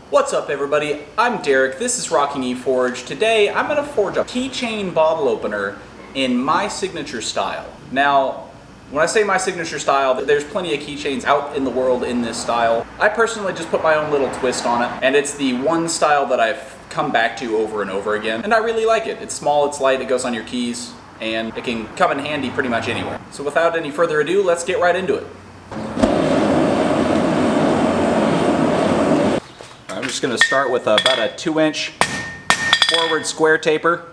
What's up everybody, I'm Derek, this is Rocking eForge. Today I'm going to forge a keychain bottle opener in my signature style. Now, when I say my signature style, there's plenty of keychains out in the world in this style. I personally just put my own little twist on it, and it's the one style that I've come back to over and over again, and I really like it. It's small, it's light, it goes on your keys, and it can come in handy pretty much anywhere. So without any further ado, let's get right into it. I'm just going to start with about a 2-inch forward square taper.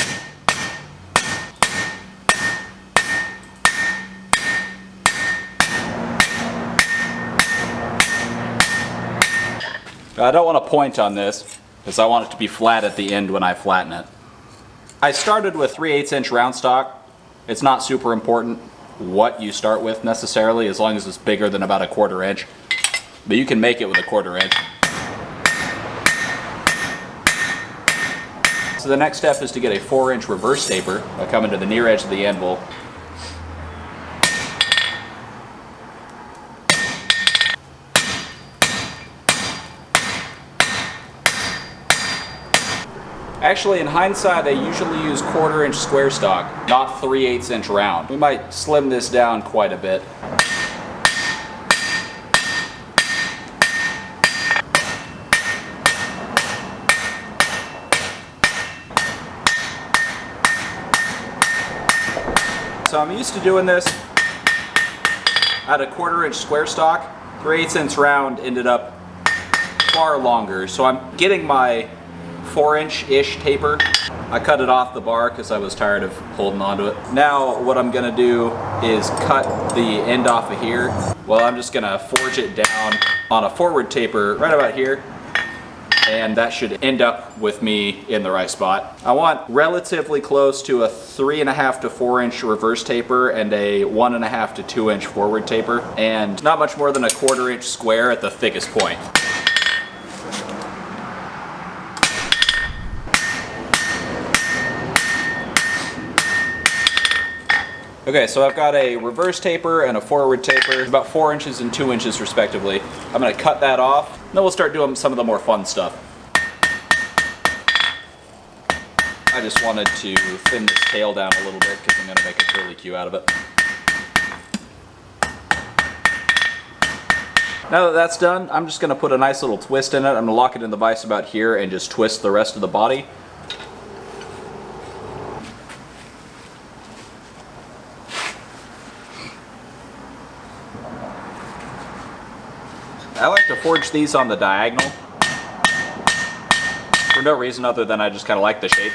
I don't want to point on this because I want it to be flat at the end when I flatten it. I started with 3/8 inch round stock. It's not super important what you start with necessarily, as long as it's bigger than about a 1/4 inch. But you can make it with a 1/4 inch. So the next step is to get a 4-inch reverse taper by coming to the near edge of the anvil. Actually, in hindsight, I usually use 1/4 inch square stock, not 3/8 inch round. We might slim this down quite a bit. So I'm used to doing this at a 1/4 inch square stock. 3/8 inch round ended up far longer, so I'm getting my 4-inch-ish taper. I cut it off the bar because I was tired of holding onto it. Now what I'm gonna do is cut the end off of here. Well, I'm just gonna forge it down on a forward taper right about here, and that should end up with me in the right spot. I want relatively close to a 3.5 to 4-inch reverse taper and a 1.5 to 2-inch forward taper, and not much more than a 1/4 inch square at the thickest point. Okay, so I've got a reverse taper and a forward taper, about 4 inches and 2 inches respectively. I'm gonna cut that off, and then we'll start doing some of the more fun stuff. I just wanted to thin this tail down a little bit because I'm gonna make a curly Q out of it. Now that that's done, I'm just gonna put a nice little twist in it. I'm gonna lock it in the vise about here and just twist the rest of the body. I like to forge these on the diagonal for no reason other than I just kind of like the shape.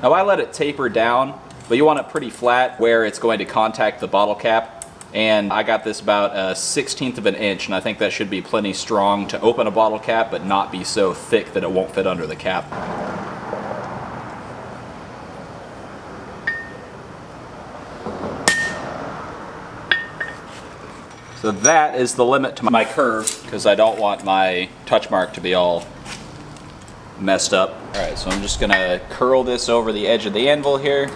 Now I let it taper down, but you want it pretty flat where it's going to contact the bottle cap. And I got this about a 1/16 of an inch, and I think that should be plenty strong to open a bottle cap, but not be so thick that it won't fit under the cap. So that is the limit to my curve, because I don't want my touch mark to be all messed up. Alright, so I'm just going to curl this over the edge of the anvil here.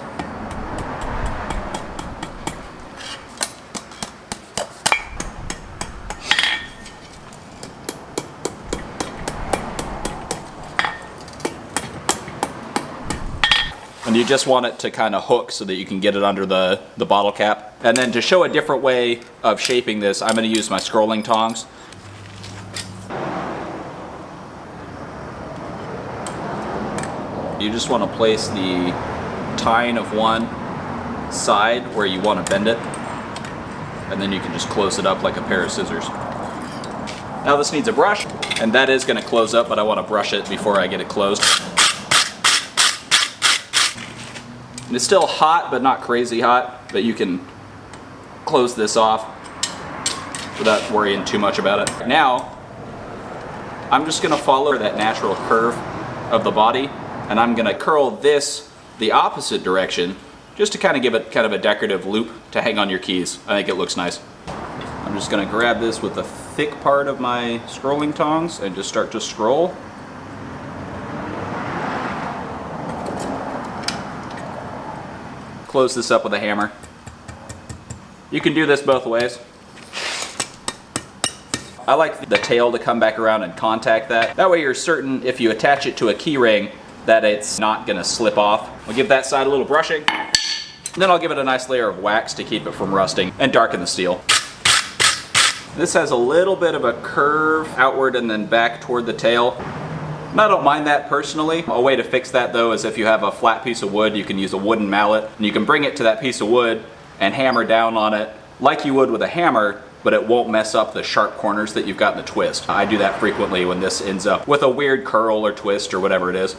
And you just want it to kind of hook so that you can get it under the bottle cap. And then to show a different way of shaping this, I'm going to use my scrolling tongs. You just want to place the tine of one side where you want to bend it, and then you can just close it up like a pair of scissors. Now this needs a brush, and that is going to close up, but I want to brush it before I get it closed. And it's still hot, but not crazy hot, but you can close this off without worrying too much about it. Now, I'm just gonna follow that natural curve of the body, and I'm gonna curl this the opposite direction, just to kind of give it kind of a decorative loop to hang on your keys. I think it looks nice. I'm just gonna grab this with the thick part of my scrolling tongs and just start to scroll. Close this up with a hammer. You can do this both ways. I like the tail to come back around and contact that. That way you're certain if you attach it to a key ring that it's not gonna slip off. I'll give that side a little brushing. Then I'll give it a nice layer of wax to keep it from rusting and darken the steel. This has a little bit of a curve outward and then back toward the tail. And I don't mind that personally. A way to fix that though is if you have a flat piece of wood, you can use a wooden mallet and you can bring it to that piece of wood and hammer down on it like you would with a hammer, but it won't mess up the sharp corners that you've got in the twist. I do that frequently when this ends up with a weird curl or twist or whatever it is.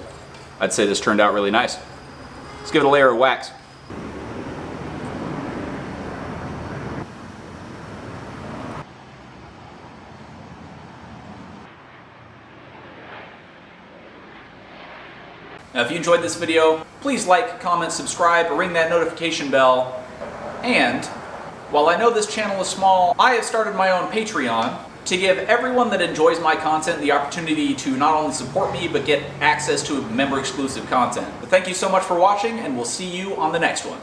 I'd say this turned out really nice. Let's give it a layer of wax. Now if you enjoyed this video, please like, comment, subscribe, ring that notification bell. And while I know this channel is small, I have started my own Patreon to give everyone that enjoys my content the opportunity to not only support me, but get access to member exclusive content. But thank you so much for watching, and we'll see you on the next one.